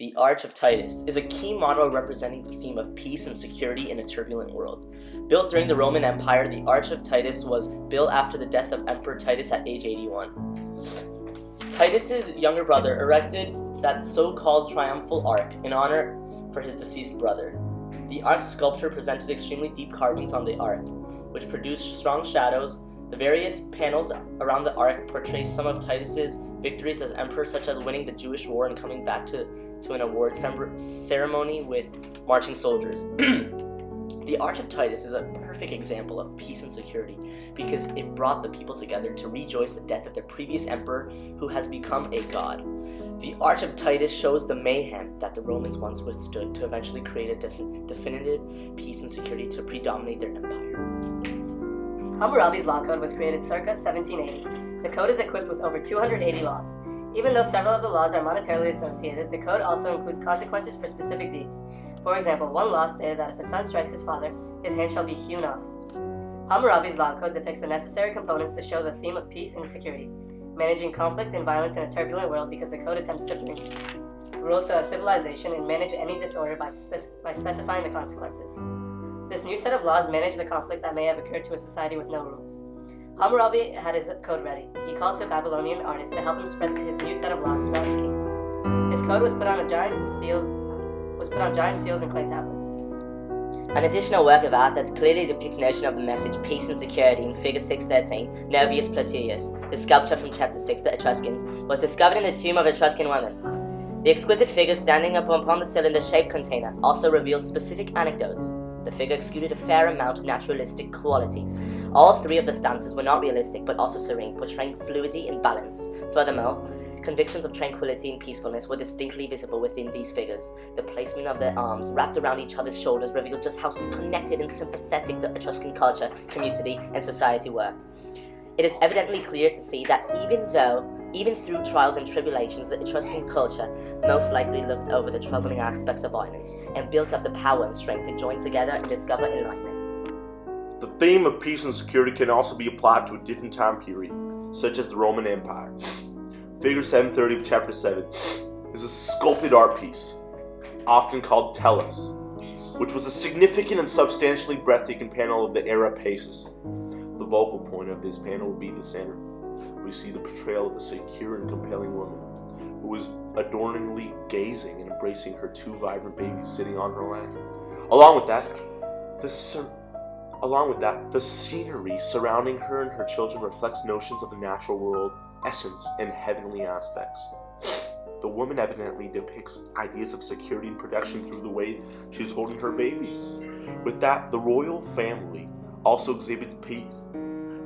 the Arch of Titus, is a key model representing the theme of peace and security in a turbulent world. Built during the Roman Empire, the Arch of Titus was built after the death of Emperor Titus at age 81. Titus's younger brother erected that so-called triumphal arch in honor for his deceased brother. The arch sculpture presented extremely deep carvings on the arch, which produced strong shadows. The various panels around the arch portray some of Titus's victories as emperor, such as winning the Jewish war and coming back to an award ceremony with marching soldiers. The Arch of Titus is a perfect example of peace and security because it brought the people together to rejoice the death of their previous emperor who has become a god. The Arch of Titus shows the mayhem that the Romans once withstood to eventually create a definitive peace and security to predominate their empire. Hammurabi's law code was created circa 1780. The code is equipped with over 280 laws. Even though several of the laws are monetarily associated, the code also includes consequences for specific deeds. For example, one law stated that if a son strikes his father, his hand shall be hewn off. Hammurabi's law code depicts the necessary components to show the theme of peace and security, managing conflict and violence in a turbulent world because the code attempts to bring rules to a civilization and manage any disorder by specifying the consequences. This new set of laws manage the conflict that may have occurred to a society with no rules. Hammurabi had his code ready. He called to a Babylonian artist to help him spread his new set of laws throughout the kingdom. His code was put on giant seals and clay tablets. An additional work of art that clearly depicts notion of the message peace and security in figure 613, Nervius Plateus, the sculpture from chapter 6, the Etruscans, was discovered in the tomb of an Etruscan woman. The exquisite figure standing upon the cylinder-shaped container also reveals specific anecdotes. The figure exuded a fair amount of naturalistic qualities. All three of the stances were not realistic but also serene, portraying fluidity and balance. Furthermore, convictions of tranquility and peacefulness were distinctly visible within these figures. The placement of their arms wrapped around each other's shoulders revealed just how connected and sympathetic the Etruscan culture, community, and society were. It is evidently clear to see that even through trials and tribulations, the Etruscan culture most likely looked over the troubling aspects of violence and built up the power and strength to join together and discover enlightenment. The theme of peace and security can also be applied to a different time period, such as the Roman Empire. Figure 730 of chapter 7 is a sculpted art piece, often called Tellus, which was a significant and substantially breathtaking panel of the era Pacis. The focal point of this panel would be the center. We see the portrayal of a secure and compelling woman who is adorningly gazing and embracing her two vibrant babies sitting on her lap. Along with that, the scenery surrounding her and her children reflects notions of the natural world, essence, and heavenly aspects. The woman evidently depicts ideas of security and protection through the way she's holding her babies. With that, the royal family also exhibits peace,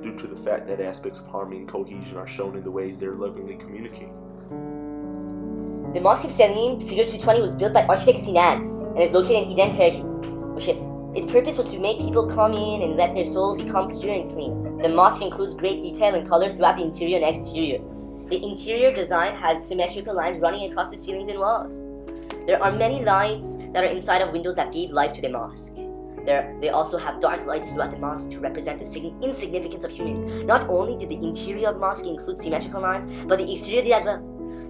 due to the fact that aspects of harmony and cohesion are shown in the ways they're lovingly communicating. The Mosque of Selim, figure 220, was built by architect Sinan and is located in Eden, Turkey. Its purpose was to make people come in and let their souls become pure and clean. The mosque includes great detail and color throughout the interior and exterior. The interior design has symmetrical lines running across the ceilings and walls. There are many lights that are inside of windows that give life to the mosque. They also have dark lights throughout the mosque to represent the insignificance of humans. Not only did the interior of the mosque include symmetrical lines, but the exterior did as well.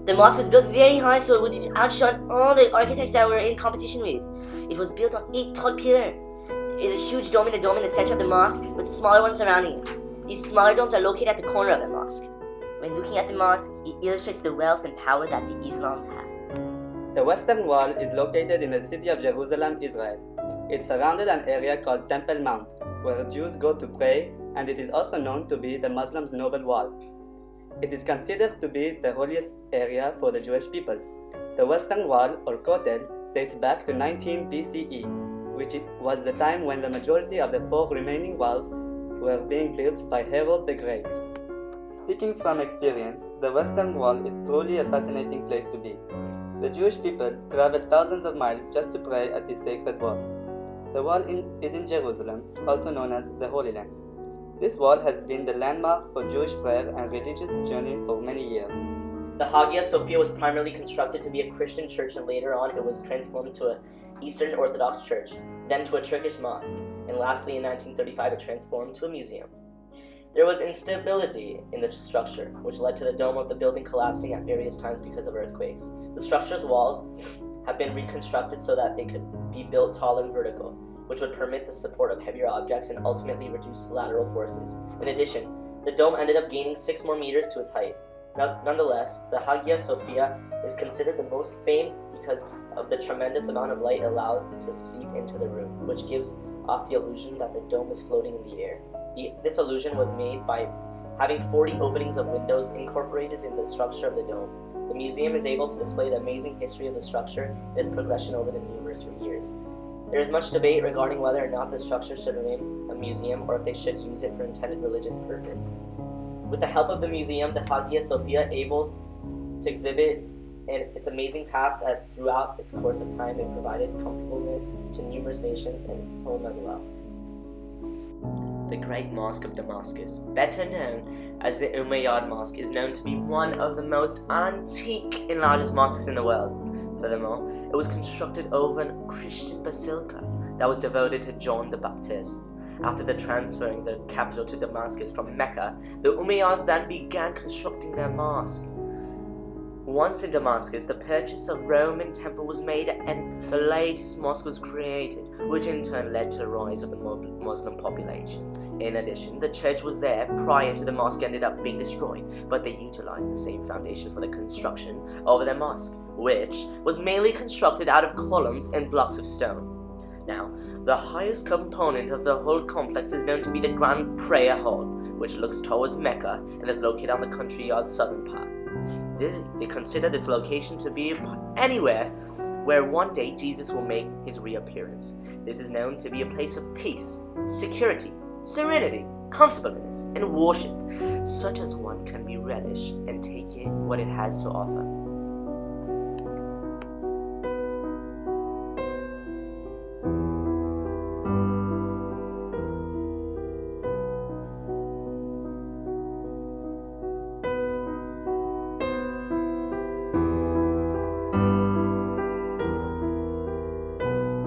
The mosque was built very high so it would outshine all the architects that were in competition with. It was built on 8 tall pillars. There is a huge dome in the center of the mosque with smaller ones surrounding it. These smaller domes are located at the corner of the mosque. When looking at the mosque, it illustrates the wealth and power that the Islams have. The Western Wall is located in the city of Jerusalem, Israel. It surrounded an area called Temple Mount, where Jews go to pray, and it is also known to be the Muslims' Noble Wall. It is considered to be the holiest area for the Jewish people. The Western Wall, or Kotel, dates back to 19 BCE, which was the time when the majority of the 4 remaining walls were being built by Herod the Great. Speaking from experience, the Western Wall is truly a fascinating place to be. The Jewish people traveled thousands of miles just to pray at this sacred wall. The wall is in Jerusalem, also known as the Holy Land. This wall has been the landmark for Jewish prayer and religious journey for many years. The Hagia Sophia was primarily constructed to be a Christian church, and later on it was transformed to an Eastern Orthodox church, then to a Turkish mosque, and lastly in 1935 it transformed to a museum. There was instability in the structure, which led to the dome of the building collapsing at various times because of earthquakes. The structure's walls have been reconstructed so that they could be built tall and vertical, which would permit the support of heavier objects and ultimately reduce lateral forces. In addition, the dome ended up gaining 6 more meters to its height. Nonetheless, the Hagia Sophia is considered the most famed because of the tremendous amount of light it allows to seep into the room, which gives off the illusion that the dome is floating in the air. This illusion was made by having 40 openings of windows incorporated in the structure of the dome. The museum is able to display the amazing history of the structure and its progression over the numerous years. There is much debate regarding whether or not the structure should remain a museum or if they should use it for intended religious purpose. With the help of the museum, the Hagia Sophia able to exhibit its amazing past that throughout its course of time it provided comfortableness to numerous nations and home as well. The Great Mosque of Damascus, better known as the Umayyad Mosque, is known to be one of the most antique and largest mosques in the world. Furthermore, it was constructed over a Christian basilica that was devoted to John the Baptist. After the transferring the capital to Damascus from Mecca, the Umayyads then began constructing their mosque. Once in Damascus, the purchase of Roman temple was made and the latest mosque was created, which in turn led to the rise of the Muslim population. In addition, the church was there prior to the mosque ended up being destroyed, but they utilized the same foundation for the construction of their mosque, which was mainly constructed out of columns and blocks of stone. Now, the highest component of the whole complex is known to be the Grand Prayer Hall, which looks towards Mecca and is located on the country yard's southern part. They consider this location to be anywhere where one day Jesus will make his reappearance. This is known to be a place of peace, security, serenity, comfortableness, and worship, such as one can be relish and take in what it has to offer.